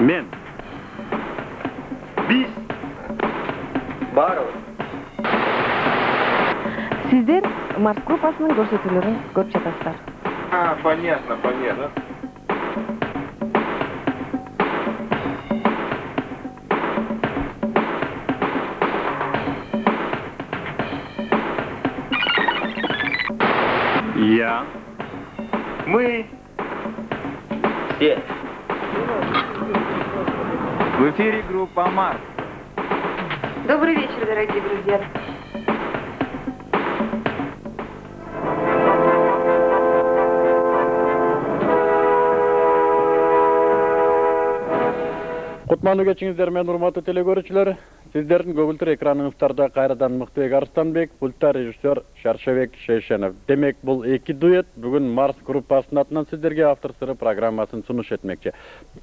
Men. Biz. Barыбыз. Сиздер Марс группасынын көрсөтүүлөрүн көрүп жатасыздар. Понятно. Я. Мы. Все. В эфире группа Марс. Добрый вечер, дорогие друзья. Кутмандуу кечиңиздер менен урматтуу телекөрүүчүлөр. Сиздердин көгүлтүр экраныңыздарда кайрадан Мыктыбек Арыстанбек, пульта режиссер Шаршабек Шейшенов. Демек, бул эки дуэт бүгүн Марс группасынын атынан сиздерге автор сыры программасын сунуш этмекчи.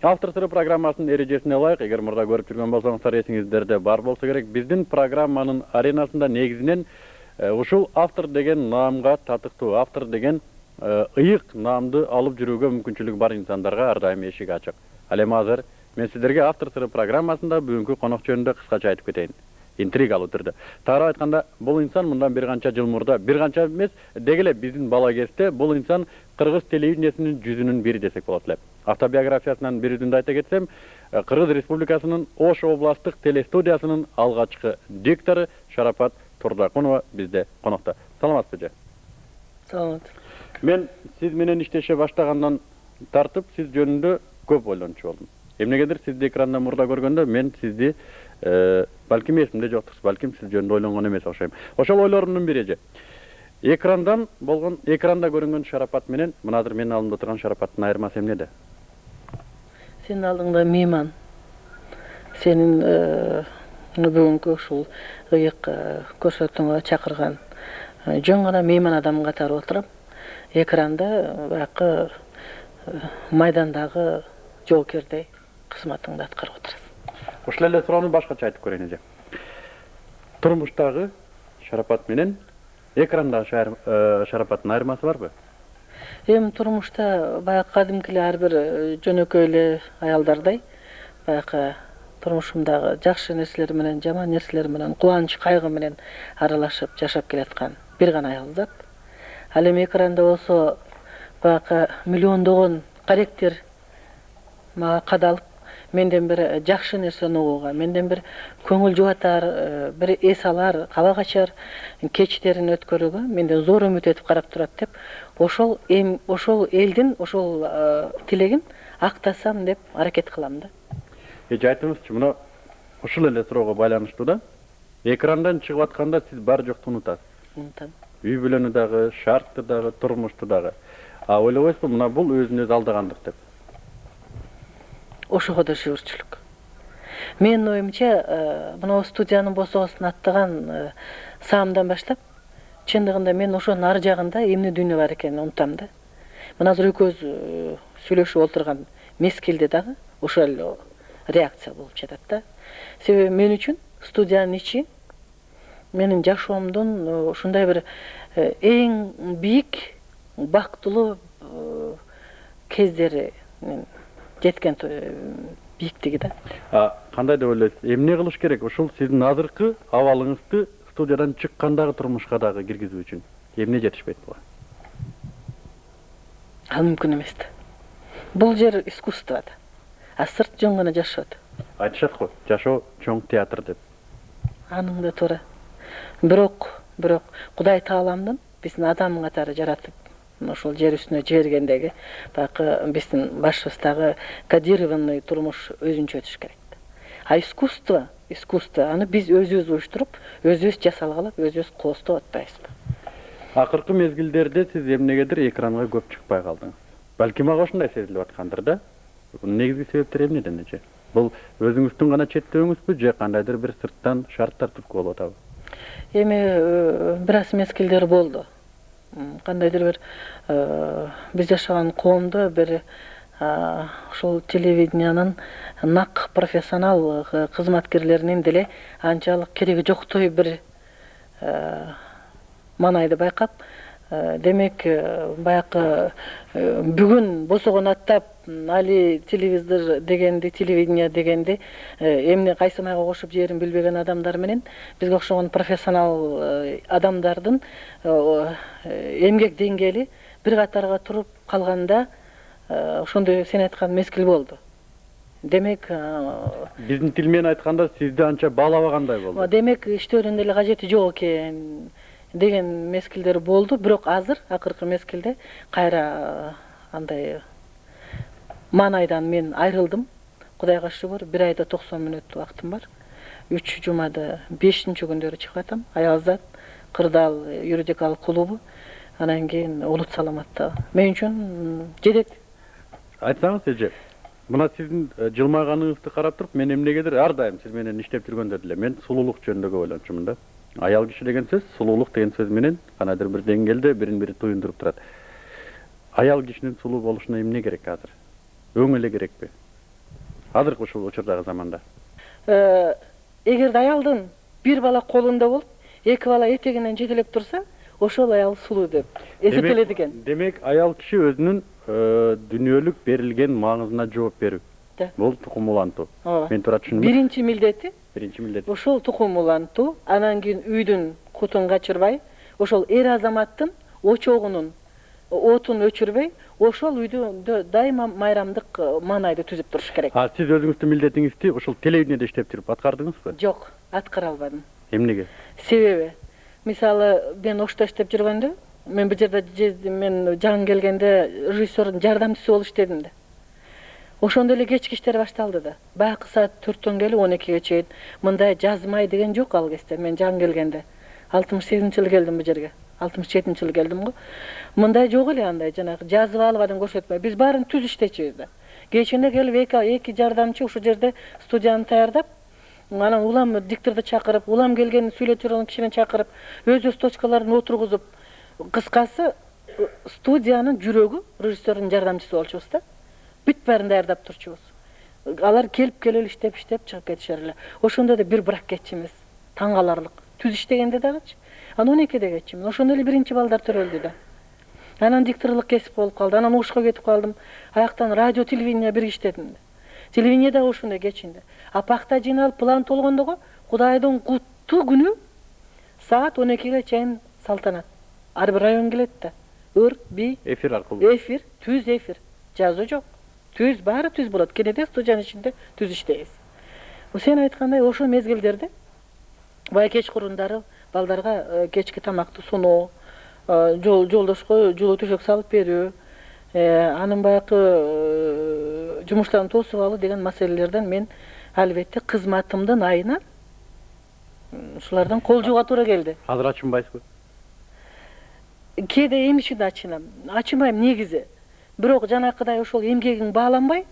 Автор сыры программасынын эрежесине ылайык, эгер мурда көрүп жүргөн болсоңуздар эсиңиздерде бар болсо керек, биздин программанын аренасында негизинен ушул автор деген наамга татыктуу, автор деген ыйык наамды алып жүрүүгө мүмкүнчүлүгү бар инсандарга ар дайым эшик ачык. Ал эми азыр мен сиздерге автор сыры программасында бүгүнкү конок жөнүндө кыскача айтып кетейин. Интригалуу түрдө. Тагыраак айтканда, бул инсан мындан бир канча жыл мурда, бир канча эмес, деги эле биздин бала кезде бул инсан кыргыз телевидениесинин жүзүнүн бири десек болот эле. Автобиографиясынан бир үзүндү айта кетсем, Кыргыз Республикасынын Ош областтык телестудиясынын алгачкы диктору Шарапат Турдакунова бизде конокто. Саламатсызбы? Саламат. Мен сиз менен иштеше баштагандан тартып, сиз жөнүндө көп ойлончу болдум. Эмнегедир сизди экрандан мурда көргөндө мен сизди балким эсимде жоктур, балким сиз жөнүндө ойлонгон эмес окшойм. Ошол ойлорумдун бири экрандан болгон, экранда көрүнгөн Шарапат менен мына азыр менин алдымда турган Шарапаттын айырмасы эмнеде? Сенин алдыңда мейман. Сенин бүгүнкү ушул ыйык көрсөтүүңө чакырган жөн гана мейман адам катары отурам. Экранда баягы майдандагы жоокердей кызматыңды аткарып отурасың. Ушул эле суроону башкача айтып көрөйүн эже. Турмуштагы Шарапат менен экрандагы Шарапаттын айырмасы барбы? Эми турмушта баягы кадимки эле ар бир жөнөкөй эле аялдардай баягы турмушумдагы жакшы нерселер менен, жаман нерселер менен, кубаныч, кайгы менен аралашып жашап келаткан бир гана аял зат. Ал эми экранда болсо баягы миллиондогон характер мага кадалып, менден бир жакшы нерсени угууга, менден бир көңүл жубатар, бир эс алар, каба качар кечтерин өткөрүүгө менден зор үмүт этип карап турат деп, ошол элдин ошол тилегин актасам деп аракет кылам да. Айтыңызчы, мына ушул эле суроого байланыштуу да. Экрандан чыгып атканда сиз бар жокту унутасыз. Унутам. Үй бүлөнү дагы, шартты дагы, турмушту дагы. Ойлобойсузбу, мына бул өзүн өзү алдагандык деп? Ошого да шүгүрчүлүк. Менин оюмча, мына студиянын босогосун аттаган саамдан баштап, чындыгында мен ошонун ар жагында эмне дүйнө бар экенин унутам да. Мына азыр экөөбүз сүйлөшүп отурган мезгилде дагы ошол реакция болуп жатат да. Себеби мен үчүн студиянын ичи менин жашоомдун ушундай бир эң бийик, бактылуу кездери жеткен бийиктиги да. Кандай деп ойлойсуз? Эмне кылыш керек ушул сиздин азыркы абалыңызды студиядан чыккандагы турмушка дагы киргизүү үчүн? Эмне жетишпейт буга? Ал мүмкүн эмес да. Бул жер искусство да. Сырт жөн гана жашоот. Айтышат го, жашоо чоң театр деп. Аның да туура. Бирок Кудай Тааламдын биздин адам катары жаратып, ошол жер үстүнө жибергендеги баягы биздин башыбыздагы кодированный турмуш өзүнчө өтүш керек. Искусство, аны биз өзүбүз уюштуруп, өзүбүз жасалгалап, өзүбүз кооздоп атпайбызбы? Акыркы мезгилдерде сиз эмнегедир экранга көп чыкпай калдыңыз. Балким ага ошондой сезилип аткандыр да? Негизги себептер эмнеден эже? Бул өзүңүздүн гана четтөөңүзбү же кандайдыр бир сырттан шарттар түрткү болуп атабы? Эми бир аз мезгилдер болду. Кандайдыр бир биз жашаган коомдо бир ошол телевидениянын нак профессионал кызматкерлеринин деле анчалык кереги жоктой бир маанайды байкап, Демек баягы бүгүн босогон аттап али телевизор дегенди, телевидение дегенди эмне кайсы майга кошуп жээрин билбеген адамдар менен бизге окшогон профессионал адамдардын эмгек деңгээли бир катарга туруп калганда ошондой сен айткан мезгил болду. Демек Биздин тил менен айтканда сизди анча баалабагандай болду. демек иштөөнүн деле кажети жок экен деген мезгилдер болду, бирок азыр акыркы мезгилде кайра андай маанайдан мен айрылдым. Кудайга шүгүр, 1 айда 90 мүнөт убактым бар. 3 жумада 5-күндөрү чыгып атам. Аялзат, Кырдаал юридикалык клубу, анан кийин Улут Саламатта. Мен үчүн жетет. Айтсаңыз эже, мына сиздин жылмайганыңызды карап туруп, мен эмнегедир ар дайым сиз менен иштеп жүргөндө деле мен сулуулук жөнүндө көп ойлончумун да. Аял киши деген сөз, сулуулук деген сөз менен канадыр бир деңгээлде бирин-бири туюндуруп турат. Аял кишинин сулуу болушуна эмне керек азыр? Өң эле керекпи? Азыркы ушул учурдагы заманда. Эгерде аялдын бир бала колунда болуп, 2 бала этегинен жетелеп турса, ошол аял сулуу деп эсептелет экен. Демек, аял киши өзүнүн дүнүйөлүк берилген маңызына жооп берүү. Бул тукум улантуу. Мен туура түшүндүм. Биринчи милдети ошол тукум улантуу, анан кийин үйдүн кутун качырбай, ошол эр азаматтын очогунун отун өчүрбөй, ошол үйдө дайыма майрамдык маанайды түзүп туруш керек. Сиз өзүңүздүн милдетиңизди ошол телевидениеде иштеп жүрүп аткардыңызбы? Жок, аткара албадым. Эмнеге? Себеби, мисалы, мен Ошто иштеп жүргөндө, мен бул жерде мен жаңы келгенде режиссердун жардамчысы болуп иштедим да. Ошондо эле кечки иштер башталды да. Баягы саат 4төн келип 12ге чейин мындай жазмай деген жок ал кезде. Мен жаңы келгенде 68-жылы келдим бул жерге. 67-жылы келдим го. Мындай жок эле андай жанагы жазып алып адам көрсөтпөй. Биз баарын түз иштечүбүз да. Кечинде келип эки жардамчы ушул жерде студияны даярдап, анан улам дикторду чакырып, улам келген сүйлөп жүргөн кишини чакырып, өз точкаларын отургузуп, кыскасы студиянын жүрөгү режиссердун жардамчысы болчубуз да. Бүт бәрін даярдап турчубуз. Алар келип иштеп чыгып кетишер эле. Ошондо да бир брак кетчүмүз. Таң каларлык. Түз иштегенде дагычы. Анан 12де кетчүмүн. Ошондо эле биринчи балдар төрөлдү да. Анан дикторлук кесип болуп калды. Анан ушка кетип калдым. Аяктан радио, телевидение бир иштедим. Телевидение да ошондой кечинде. Пахта жыйналып план толгондого Кудайдын куттуу күнү саат 12ге чейин салтанат. Ар бир район келет да. Эфир аркылуу. Эфир, түз эфир. Жазуу жок. Түз баары түз болот. Кенеде студиянын ичинде түз иштейбиз. Сен айткандай ошол мезгилдерде бая кечкурундары балдарга кечки тамакты суноо, жолдошко жылуу төшөк салып берүү, анын баягы жумуштарын тосуп алуу деген маселелерден мен албетте кызматымдын айына ушулардан кол жууга туура келди. Азыр ачынбайсызбы? Кээде эмишине ачынам. Ачынбайм негизи. Бирок жанакыдай ошол эмгегиң бааланбай,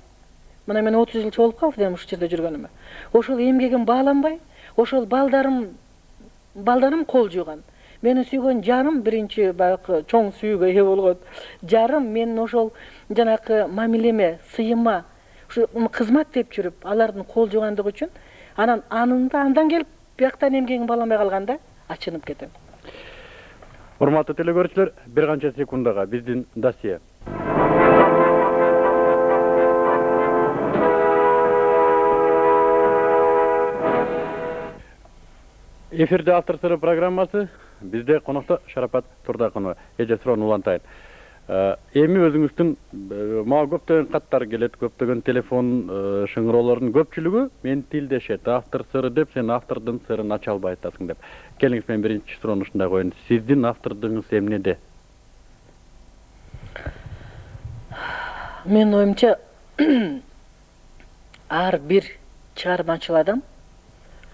мына мен 30 жылчы болуп калдым ушул жерде жүргөнүмө. Ошол эмгегим бааланбай, ошол балдарым кол жууган. Мени сүйгөн жарым биринчи баягы чоң сүйүүгө ээ болгон жарым менин ошол жанакы мамилеме, сыйыма, ушу кызмат деп жүрүп, алардын кол жуугандыгы үчүн андан келип бияктан эмгегиң бааланбай калганда ачынып кетем. Урматтуу телекөрүүчүлөр, бир канча секундага биздин досье. Эфирде автор сыры программасы, бизде конокто Шарапат Турдакынова. Эже суроону улантайын. Эми өзүңүздүн мага көптөгөн каттар келет, көптөгөн телефон шыңыроолордун көпчүлүгү мен тилдешет. Автор сыры деп, сен автордун сырын ача албай атасың деп. Келиңиз, мен биринчи суроону ушундай коеюн. Сиздин автордугуңуз эмнеде? Мен оюмча ар бир чыгармачыл адам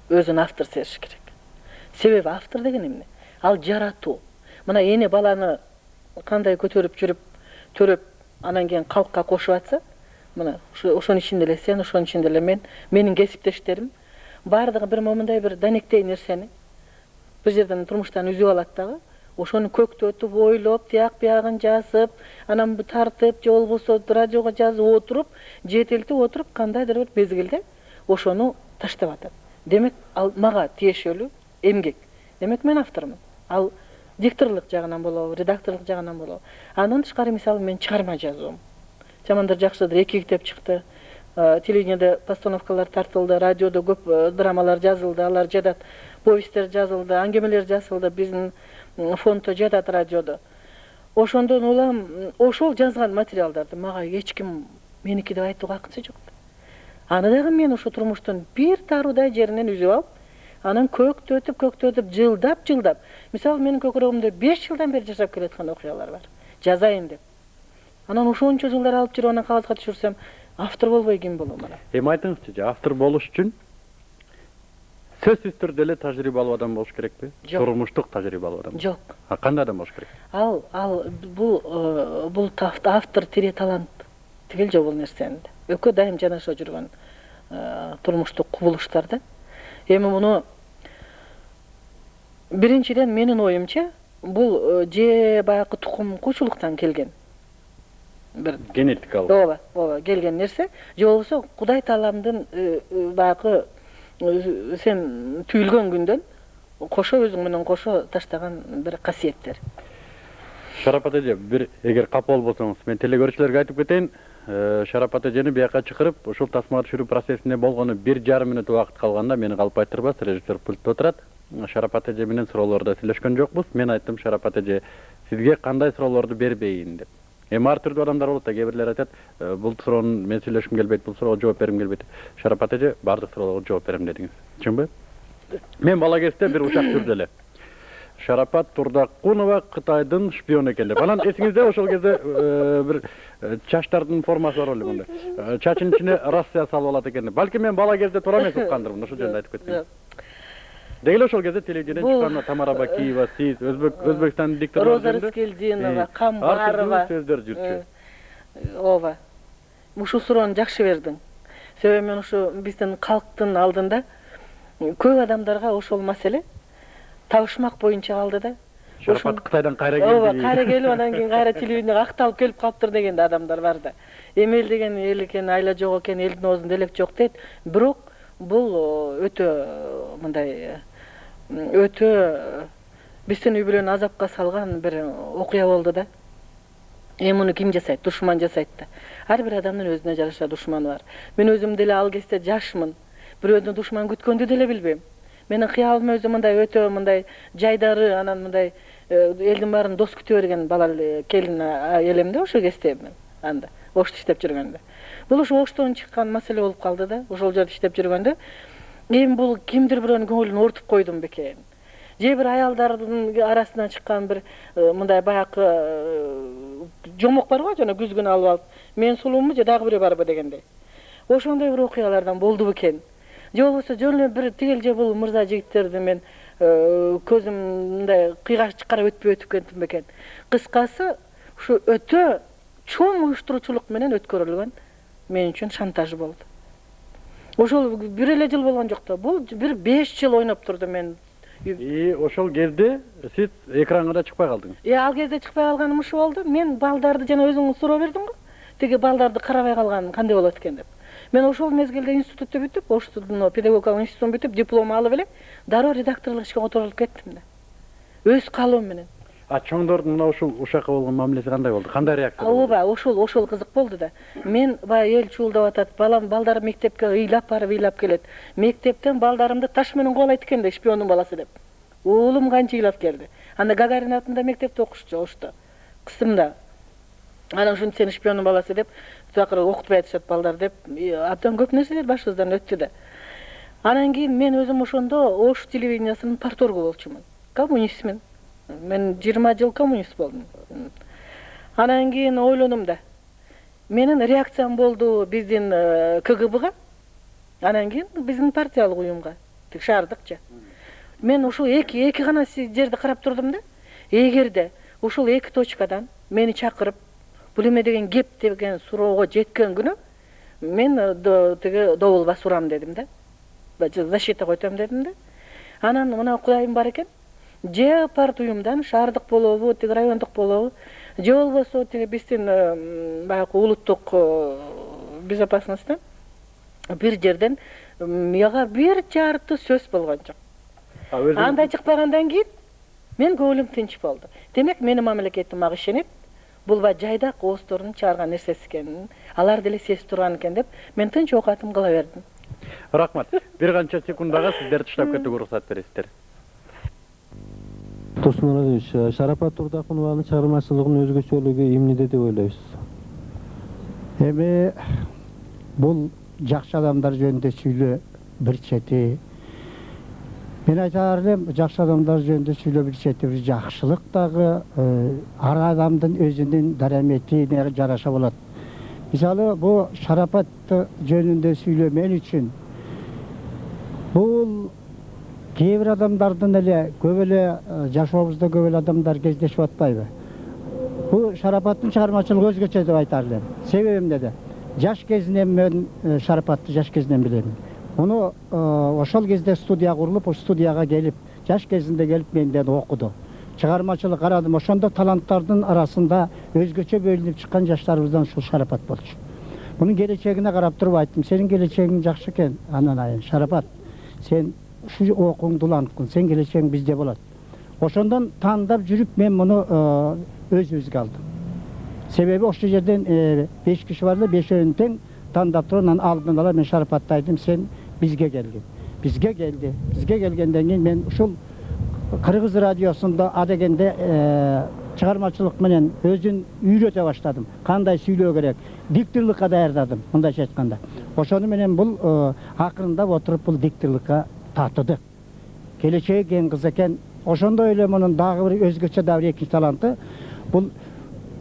өзүн автор сезиш керек. Себеби автор деген эмне? Ал жаратуу. Мына эне баланы кандай көтөрүп жүрүп, төрөп, анан кийин калкка кошуп атса, мына ошонун ичинде эле сен, ошонун ичинде эле мен, менин кесиптештерим баардыгы бир момундай бир данектей нерсени бир жерден турмуштан үзүп алат дагы, ошону көктөтүп, ойлоп, тияк биягын жазып, анан тартып, же болбосо радиого жазып отуруп, жетелтип отуруп, кандайдыр бир мезгилде ошону таштап атат. Демек, ал мага тиешелүү эмгек. Демек, мен автормун. Ал дикторлук жагынан болобу, редакторлук жагынан болобу. Андан тышкары мисалы мен чыгарма жазуум. Жамандыр жакшыдыр 2 китеп чыкты. Телевидениеде постановкалар тартылды, радиодо көп драмалар жазылды, алар жатат, повесттер жазылды, аңгемелер жазылды, биздин фонддо жатат радиодо. Ошондон улам ошол жазган материалдарды мага эч ким меники деп айтууга акысы жок. Аны дагы мен ошо турмуштун бир таруудай жеринен үзүп алып, анан көктөтүп, жылдап. Мисалы менин көкүрөгүмдө 5 жылдан бери жашап келаткан окуялар бар. Жазайын деп. Анан ошончо жылдар алып жүрүп анан кагазга түшүрсөм, автор болбой ким болом ана? Айтыңызчы, автор болуш үчүн сөзсүз түрдө эле тажрыйбалуу адам болуш керекпи? Турмуштук тажрыйбалуу адам. Жок. Кандай адам болуш керек? Ал бул автор тире талант тигил жок бул нерсени. Экөө дайым жанаша жүргөн турмуштук кубулуштар да. Эми муну биринчиден менин оюмча бул же баягы тукум куучулуктан келген. Бир генетикалык. Ооба, келген нерсе. Же болбосо Кудай Тааламдын баягы сен түйүлгөн күндөн кошо өзүң менен кошо таштаган бир касиеттер. Шарапат эже, бир эгер капа болбосоңуз, мен телегөрүүчүлөргө айтып кетейин. Шарапат эжени бияка чакырып, ушул тасмага түшүрүү процессинде болгону 1,5 мүнөт убакыт калганда мени калп айтырбас, режиссер пультта отурат. Шарапат эже менен суроолордо сүйлөшкөн жокпуз. Мен айттым, Шарапат эже, сизге кандай суроолорду бербейин деп. Эми ар түрдүү адамдар болот да, кээ бирлер айтат, бул суроону мен сүйлөшкүм келбейт, бул суроого жооп бергим келбейт. Шарапат эже, бардык суроолорго жооп берем дедиңиз. Чынбы? Мен бала кезде бир учак түрдө эле Шарапат Турдакунова Кытайдын шпиону экен деп. Анан эсиңизде ошол кезде бир чачтардын формасы бар эле мындай. Чачынын ичине Россия салып алат экен деп. Балки мен бала кезде туура эмес уккандырмын, ошол жөнүндө айтып кетсем. Дегеле ошол кезде телевидениеден чыккан Тамара Бакиева, сиз Өзбекстандын диктору Роза Рыскелдинова, Камбарова сөздөр жүрчү. Ооба. Ушул суроону жакшы бердиң. Себеби мен ушу биздин калктын алдында көп адамдарга ошол маселе табышмак боюнча калды да. Шарапат Кытайдан кайра келди. Ооба, кайра келип анан кийин кайра телевидениеге акталып келип калыптыр деген адамдар бар да. Эми эл деген эл экен, айла жок экен, элдин оозунда элек жок дейт. Бирок бул өтө биздин үй бүлөнү азапка салган бир окуя болду да. Эми муну ким жасайт? Душман жасайт да. Ар бир адамдын өзүнө жараша душманы бар. Мен өзүм деле ал кезде жашмын. Бирөөдөн душман күткөндү деле билбейм. Менин кыялым өзү мындай өтө мындай жайдары, анан мындай элдин баарын дос күтө берген бала келин элем да ошо кезде мен анда Ошто иштеп жүргөндө. Бул ошо Оштон чыккан маселе болуп калды да. Ошол жерде иштеп жүргөндө эми бул кимдир бирөөнүн көңүлүн ортуп койдум бекен. Же бир аялдардын арасынан чыккан бир мындай баягы жомок бар го, жана күзгүн алып алып, мен сулуумбу же дагы бирөө барбы дегендей. Ошондой бир окуялардан болду бекен. Же болбосо жөн эле бир тигил же бул мырза жигиттерди мен көзүм мындай кыйгач чыкарып өтүп кетtim бекен. Кыскасы, ушу өтө чоң уюштуруучулук менен өткөрүлгөн мен үчүн шантаж болду. Ошол бир эле жыл болгон жок да. Бул бир 5 жыл ойноп турду мен. Ошол кезде сиз экранга да чыкпай калдыңыз. Ал кезде чыкпай калганым ушу болду. Мен балдарды жана өзүң суроо бердиң го. Тиги балдарды карабай калганым кандай болот экен деп. Мен ошол мезгилде институтты бүтүп, Оштун педагогикалык институтун бүтүп, диплом алып эле дароо редакторлук ишке которулуп кеттим да. Өз каалоом менен. Чоңдордун мына ушул ушакка болгон мамилеси кандай болду? Кандай реакция болду? Ооба, ошол кызык болду да. Мен баягы эл чуулдап атат, балдарым мектепке ыйлап келет. Мектептен балдарымды таш менен кубалайт экен да, шпиондун баласы деп. Уулум канча ыйлап келди. Анда Гагарин атында мектепте окушчу Ошто. Кызымда. Анан ушинтип сени шпиондун баласы деп, такыр окутпай атышат балдар деп, абдан көп нерселер башыбыздан өттү да. Анан кийин мен өзүм ошондо Ош телевидениясынын парторгу болчумун. Коммунистмин. Мен 20 жыл коммунист болдум. Анан кийин ойлонум да. Менин реакциям болду биздин КГБга. Анан кийин биздин партиялык уюмга, тик шаардыкча. Мен ушул эки гана жерди карап турдум да. Эгерде ушул эки точкадан мени чакырып, бул эме деген кеп деген суроого жеткен күнү мен тиги добулба сурам дедим да. Защита койтом дедим да. Анан мына Кудайым бар экен. Же парт уюмдан шаардык болобу, тиги райондук болобу, же болбосо тиги биздин баягы улуттук безопасностьтан бир жерден мага бир жарты сөз болгон жок. Анда чыкпагандан кийин Мен көңүлүм тынч болду. Демек менин мамлекетим мага ишенип, бул ба жайдак оозторун чыгарган нерсеси экенин, алар деле сезип турган экен деп, мен тынч оокатым кыла бердим. Рахмат. Бир канча секундага сиздер таштап кетүүгө уруксат бересиздер. Турсун Муратович, Шарапат Турдакунованын чыгармачылыгынын өзгөчөлүгү эмнеде деп ойлойсуз? Эми бул жакшы адамдар жөнүндө сүйлөө бир чети. Мен айтар элем, жакшы адамдар жөнүндө сүйлөө бир чети, бир жакшылык дагы ар адамдын өзүнүн дараметине жараша болот. Мисалы, бул Шарапат жөнүндө сүйлөө мен үчүн бул кээ бир адамдардын эле көп эле жашообузда көп эле адамдар кездешип атпайбы? Бул Шарапаттын чыгармачылыгы өзгөчө деп айтар элем. Себеби эмнеде? Жаш кезинен мен Шарапатты жаш кезинен билем. Onu ошол кезде студия курулуп, ошол студияга келип, жаш кезинде келип менден окуду. Чыгармачылык карадым. Ошондо таланттардын арасында өзгөчө бөлүнүп чыккан жаштарыбыздан ушул Шарапат болчу. Мунун келечегине карап туруп айттым, сенин келечегиң жакшы экен. Анан айын Шарапат, сен ушу окууңду уланткын, сен келечегиң бизде болот. Ошондон тандап жүрүп мен муну өзүбүзгө алдым. Себеби ошол жерден 5 киши бар эле, 5-өөн тең тандап туруп, анан алдын ала мен Шарапатты айттым, сен бизге келгин. Бизге келди. Бизге келгенден кийин мен ушул Кыргыз радиосунда адегенде чыгармачылык менен өзүн үйрөтө баштадым. Кандай сүйлөө керек, дикторлукка даярдадым, мындайча айтканда. Ошону менен бул акырындап отуруп бул дикторлукка тартыды. Келечеги кең кыз экен. Ошондой эле мунун дагы бир өзгөчө дагы экинчи таланты бул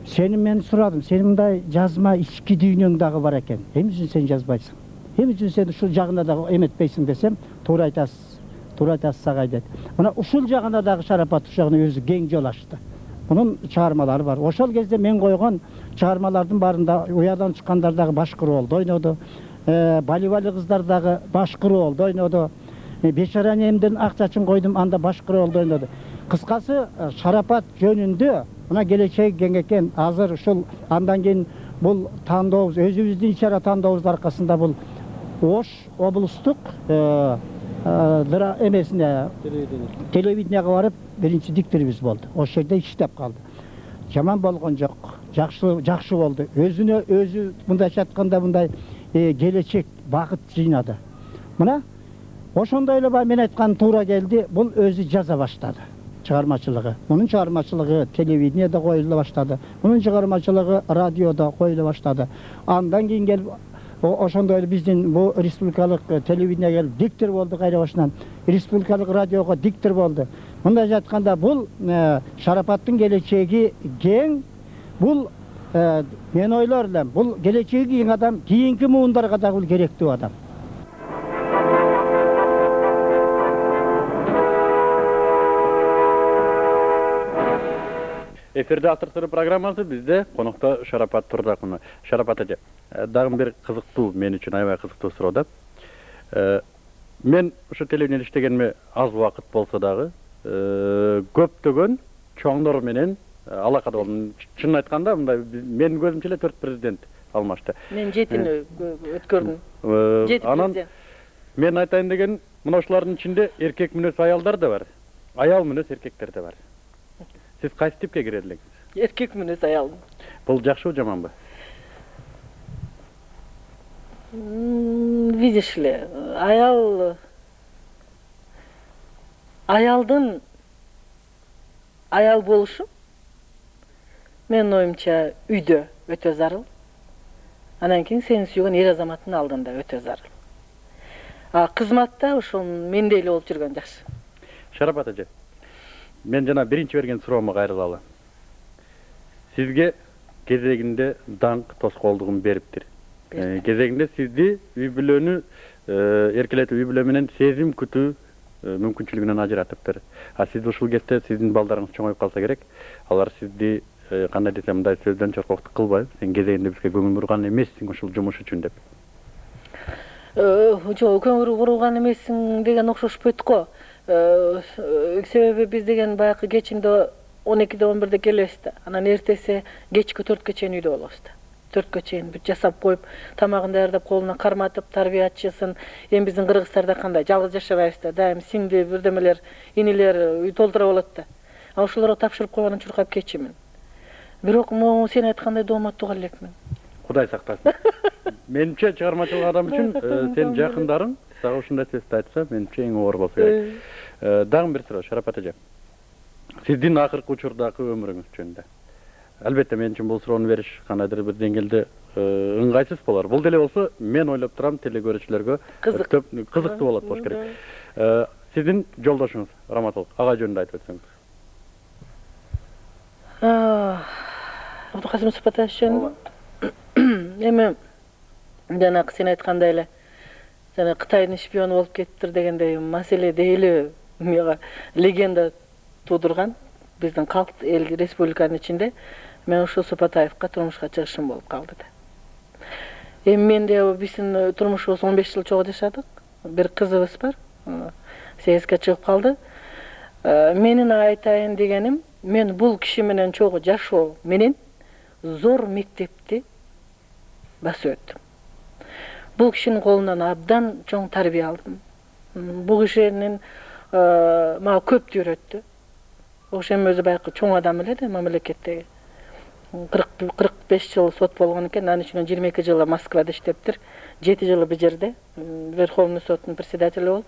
сенин мен сурадым. Сенин мындай жазма ички дүйнөң дагы бар экен. Эмне үчүн сен жазбайсың? Эмне үчүн сен ушул жагына дагы эметпейсиң десем, туура айтасыз. Туура айтасыз агай деп. Мына ушул жагына дагы Шарапат ушагына өзү кең жол ачты. Мунун чыгармалары бар. Ошол кезде мен койгон чыгармалардын барында уядан чыккандар дагы башкы ролду ойноду. Бали кыздар дагы башкы ролду ойноду. Бешара немден ак чачын койдум, анда башкы ролду ойноду. Кыскасы Шарапат жөнүндө мына келечеги кең экен. Азыр ушул андан кийин бул тандообуз, өзүбүздүн ичара тандообуздун аркасында бул Ош облустук эмесине телевиденияга барып биринчи дикторубуз болду. Ошол жерде иштеп калды. Жаман болгон жок. Жакшы болду. Өзүнө өзү мындайча айтканда мындай келечек багыт жыйнады. Мына ошондой эле мен айткан туура келди. Бул өзү жаза баштады. Чыгармачылыгы. Мунун чыгармачылыгы телевиденияда коюла баштады. Мунун чыгармачылыгы радиода коюла баштады. Андан кийин келип ошондой эле биздин бу республикалык телевидениеге келип диктор болду кайра башынан. Республикалык радиого диктор болду. Мындайча айтканда бул Шарапаттын келечеги кең. Бул мен ойлор элем, бул келечеги кең адам, кийинки муундарга дагы бул керектүү адам. Эфирде Атыр сыры программасы, бизде конокто Шарапат Турдакунова. Шарапат эже, дагы бир кызыктуу, мен үчүн аябай кызыктуу суроо да. Мен ушу телевидениеде иштегениме аз убакыт болсо дагы, көптөгөн чоңдор менен алакада болдум. Чынын айтканда, мындай менин көзүмчө эле 4 президент алмашты. Мен 7-ни өткөрдүм. 7 Анан мен айтайын деген, мына ушулардын ичинде эркек мүнөз аялдар да бар. Аял мүнөз эркектер да бар. Siz qaysi tipke girer elеңиз? Эркек мүнөз аялдын. Бул жакшыбы, жаманбы? Видишь ли, аялдын аял болушу менин оюмча үйдө өтө зарыл. Анан кийин сени сүйгөн эр азаматтын алдында өтө зарыл. Кызматта ошол мендей эле болуп жүргөн жакшы. Шарапат эже, мен жана биринчи берген суроомо кайрылалы. Сизге кезегинде даңк тоскоолдугун бериптир. Кезегинде сизди үй бүлөнү эркелетүү, үй бүлө менен сезим күтүү мүмкүнчүлүгүнөн ажыратыптыр. Сиз ушул кезде сиздин балдарыңыз чоңоюп калса керек, алар сизди кандай десем мындай сөздөн чоркоктук кылбайбы, сен кезегинде бизге көңүл бурган эмессиң ушул жумуш үчүн деп. Жок, көңүл бурган эмессиң деген окшошпойт го. Себеби биз деген баягы кечинде 12-де 11-де келебиз да. Анан эртеси кечки 4-кө чейин үйдө болобуз да. 4-кө чейин бүт жасап коюп, тамагын даярдап, колуна карматып, тарбиячысын. Эми биздин кыргыздарда кандай жалгыз жашабайбыз да. Дайым сиңди, бирдемелер, инилер үй толтура болот да. ошолорго тапшырып койгон үчүн чуркап кетчүмүн. Бирок могу сен айткандай дооматтууга элекмин. Кудай сактасын. Менимче чыгармачылык адам үчүн сен жакындарың сага ушундай сөздү айтса, менимче эң оор болсо керек. Дагы бир суроо, Шарапат эже. Сиздин акыркы учурдагы өмүрүңүз жөнүндө. Албетте мен үчүн бул суроону бериш кандайдыр бир деңгээлде ыңгайсыз болор. Бул деле болсо мен ойлоп турам телегөрүүчүлөргө кызыктуу болот болуш керек. Сиздин жолдошуңуз Раматул ага жөнүндө айтып өтсөңүз. Абдыкасым Сапатаевич жөнүндө. Эми жанагы сен айткандай эле жана Кытайдын шпиону болуп кетиптир дегендей маселе дейли мага легенда туудурган биздин калк эл республиканын ичинде мен ушул Сапатаевка турмушка чыгышым болуп калды да. Эми менде биздин турмушубуз 15 жыл чогуу жашадык. Бир кызыбыз бар. 8ге чыгып калды. Менин айтайын дегеним, мен бул киши менен чогуу жашоо менен зор мектепти басып өттүм. Бул кишинин колунан абдан чоң тарбия алдым. Бул кишинин мага көптү үйрөттү. Ошо эми өзү баягы чоң адам эле да мамлекеттеги. 45 жыл сот болгон экен, анын ичинен 22 жылы Москвада иштептир, 7 жылы бул жерде Верховный соттун председатели болуп.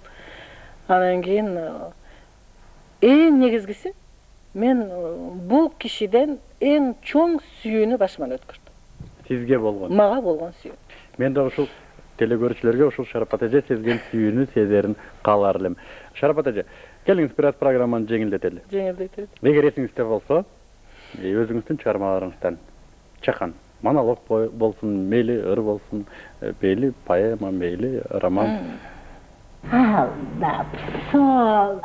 Анан кийин эң негизгиси мен бул кишиден эң чоң сүйүүнү башыман өткөрдүм. Сизге болгон? Мага болгон сүйүү. Мен да ушул телегөрүүчүлөргө ушул Шарапат эже сезген сүйүүнү сезерин каалар элем. Шарапат эже, келиңиз бир аз программаны жеңилдетели. Жеңилдетели. Эгер эсиңизде болсо, өзүңүздүн чыгармаларыңыздан чакан монолог болсун, мейли ыр болсун, мейли поэма, мейли роман. Алдап, солап,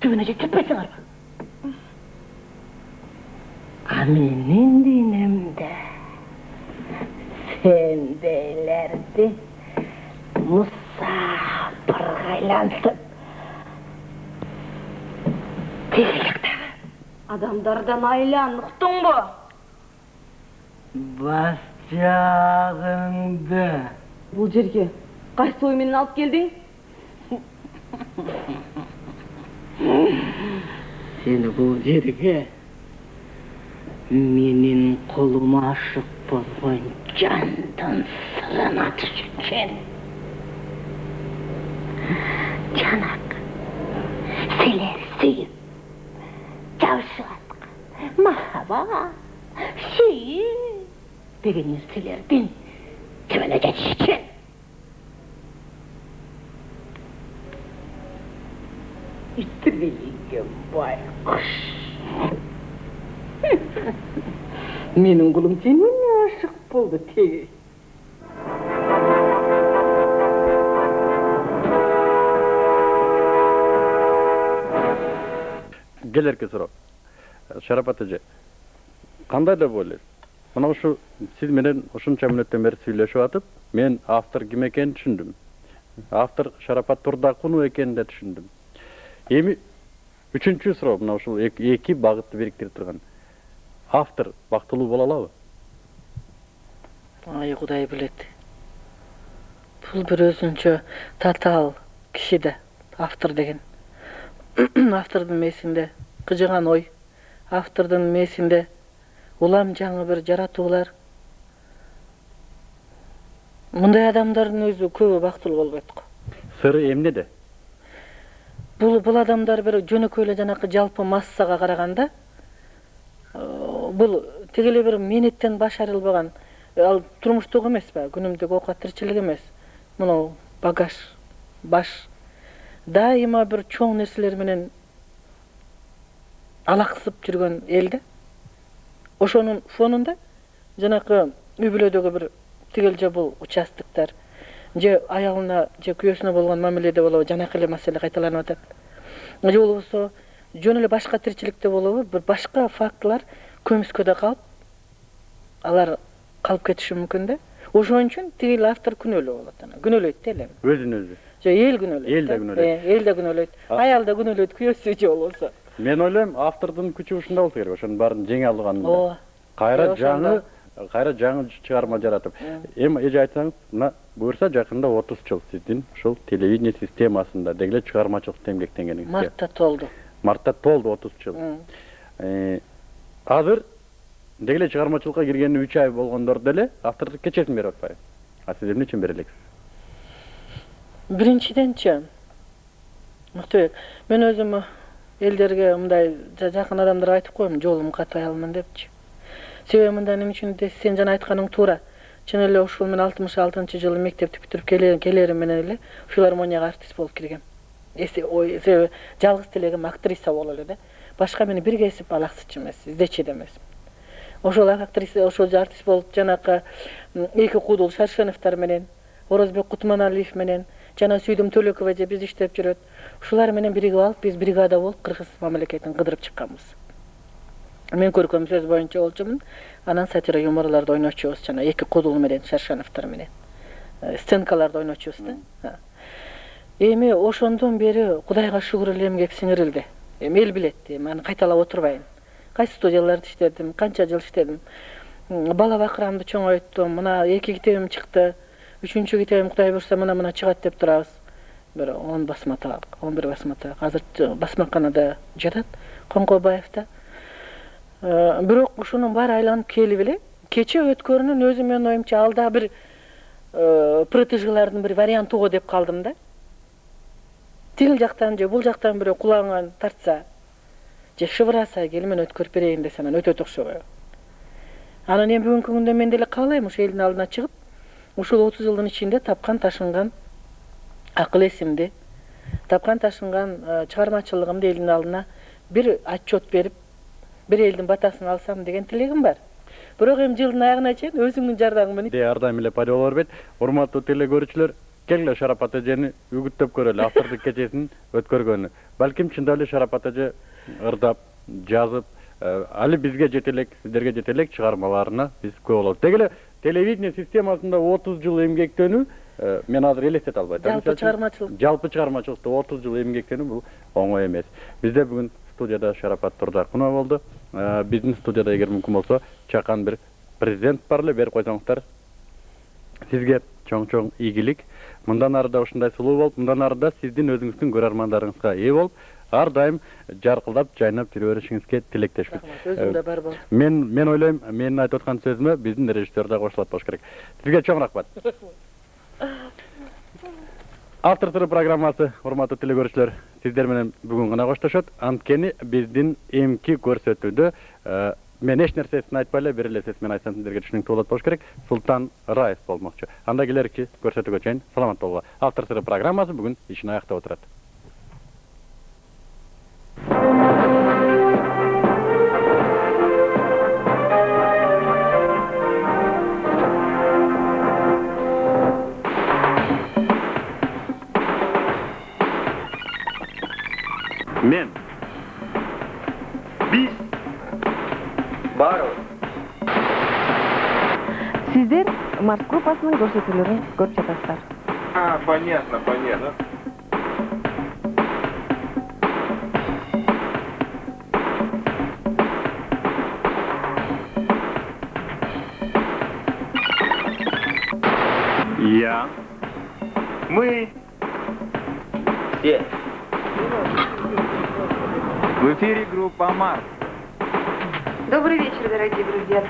түбүнө жетип кетпейсиңерби? А менин денемде сендейлерди мусапырга айлантып тегеликте Адамдардан айлан, уктуңбу? бас жагыңды Бул жерге кайсы ой менен алып келдиң? Сени бул жерге менин колума ашык болгон жандын сырын атыш үчүн. Жанак, силер сүйүп, жабышып аткан махаббат, сүйүү деген нерселердин түбүнө жетиш үчүн. Итирилген байкуш. Менин кулум сенин ашык болду теги. Келерки суроо. Шарапат эже, кандай деп ойлойсуз? Мына ушу сиз менен ушунча мүнөттөн бери сүйлөшүп атып, мен автор ким экенин түшүндүм. Автор Шарапат Турдакунова экенин да түшүндүм. Эми үчүнчү суроо, мына ушул эки багытты бириктирип турган. Автор бактылуу боло алабы? Ай, Кудай билет. Бул бир өзүнчө татаал киши да, автор деген. Автордун мээсинде кыжыган ой, автордун мээсинде улам жаңы бир жаратуулар. Мындай адамдардын өзү көбү бактылуу болбойт го. Сыры эмнеде? Бул адамдар бир жөнөкөй эле жанакы жалпы массага караганда бул тегеле бир мээнеттен баш арылбаган, ал турмуштук эмес ба, күнүмдүк оокат тирчилик эмес. Мына багаж, баш дайыма бир чоң нерселер менен алаксып жүргөн элде. Ошонун фонунда жанакы үй бүлөдөгү бир тигел же бул участоктор, же аялына, же күйөөсүнө болгон мамиледе болобу, жанакы эле маселе кайталанып атат. Же болбосо жөн эле башка тирчиликте болобу, бир башка фактылар көмүскөдө калып, алар калып кетиши мүмкүн да. Ошон үчүн тигил автор күнөөлүү болот ана. Күнөөлөйт да эле. Өзүн өзү. Же эл күнөөлөйт. Эл да күнөөлөйт. Эл да күнөөлөйт. Аял да күнөөлөйт, күйөөсү же болбосо. Мен ойлойм, автордун күчү ушунда болсо керек, ошонун баарын жеңе алганында. Ооба. Кайра жаңы чыгарма жаратып. Эми эже айтсаңыз, мына буюрса жакында 30 жыл сиздин ушул телевидение системасында деги чыгармачылыкта эмгектенгениңизге. Мартта толду. Мартта толду 30 жыл. Азыр дегеле чыгармачылыкка киргенине 3 ай болгондор деле автордук кечесин берип атпайбы? А сиз эмне үчүн бере элексиз? Биринчиденчи Мыктыбек, мен өзүм элдерге мындай жакын адамдарга айтып коем, жолум катпай алман депчи. Себеби мындай эмне үчүн десе, сен жана айтканың туура. Чын эле ушул мен 66-жылы мектепти бүтүрүп келерим менен эле филармонияга артист болуп киргем. Себеби жалгыз тилегим актриса болуу эле да. Башка мени бир кесип алаксычы эмес, издечи да эмес. Ошол актриса, ошол артист болуп жанакы эки кудул Шаршеновдор менен, Орозбек Кутманалиев менен, жана Сүйдүм Төлөкова же биз иштеп жүрөт. Ушулар менен биригип алып, биз бригада болуп Кыргыз мамлекетин кыдырып чыкканбыз. Мен көркөм сөз боюнча болчумун. Анан сатира юморлорду ойночубуз, жана эки кудул менен Шаршеновдор менен. Сценкаларды ойночубуз да. Эми ошондон бери Кудайга шүгүр эле эмгек сиңирилди. Эми эл билет, аны кайталап отурбайын. Кайсы студияларда иштедим, канча жыл иштедим. Бала бакырамды чоңойттум. Мына 2 китебим чыкты. 3-чү китебим Кудай буйрса мына чыгат деп турабыз. Бир 10 басмата, 11 басмата. Азыр басмаканада жатат Коңкобаевда. Бирок ушунун баары айланып келип эле, кече өткөрүнүн өзү менин оюмча алда бир протежелардын бир варианты го деп калдым да. Тил жактан же бул жактан бирөө кулагыңан тартса, же шыбыраса, кел мен өткөрүп берейин десе, мен өтө окшобойм. Анан эми бүгүнкү күндө мен деле каалайм ушу элдин алдына чыгып, ушул 30 жылдын ичинде тапкан ташынган акыл эсимди, тапкан ташынган чыгармачылыгымды элдин алдына бир отчет берип, бир элдин батасын алсам деген тилегим бар. Бирок эми жылдын аягына чейин өзүңдүн жардамың менен Ар дайым эле пайда боло бербейт. Урматтуу телегөрүүчүлөр, келгиле Шарапат эжени үгүттөп көрөлү автордук кечесин өткөргөнү. Балким чындап эле Шарапат эже ырдап, жазып, али бизге жете элек, сиздерге жете элек чыгармаларына биз күбө болобуз. Дегеле телевидение системасында 30 жыл эмгектенүү мен азыр элестете албайм. Жалпы чыгармачылыкта 30 жыл эмгектенүү бул оңой эмес. Бизде бүгүн студияда Шарапат Турдакунова болду. Биздин студияда эгер мүмкүн болсо чакан бир президент бар эле, берип койсоңуздар. Сизге чоң ийгилик. Мындан ары да ушундай сулуу болуп, мындан ары да сиздин өзүңүздүн көрөрмандарыңызга ээ болуп, ар дайым жаркылдап, жайнап жүрө беришиңизге тилектешпиз. Өзүмдө бар болот. Мен ойлойм, менин айтып аткан сөзүмө биздин режиссер да кошулат болуш керек. Сизге чоң рахмат. Автор сыры программасы, урматтуу телегөрүүчүлөр, сиздер менен бүгүн гана коштошот. Анткени биздин эмки көрсөтүүдө мен эч нерсесин айтпай эле, бир эле сөз менен айтсам сиздерге түшүнүктүү болот болуш керек. Султан Раев болмокчу. Анда келерки көрсөтүүгө чейин саламат болуңар. Автор сыры программасы бүгүн ишин аяктап отурат. Мен. Биз. Баарыбыз. Сиздер Марс группасынын көрсөтүүлөрүн көрүп жатасыздар. Понятно. Я. Мы. Все. В эфире группа Марс. Добрый вечер, дорогие друзья.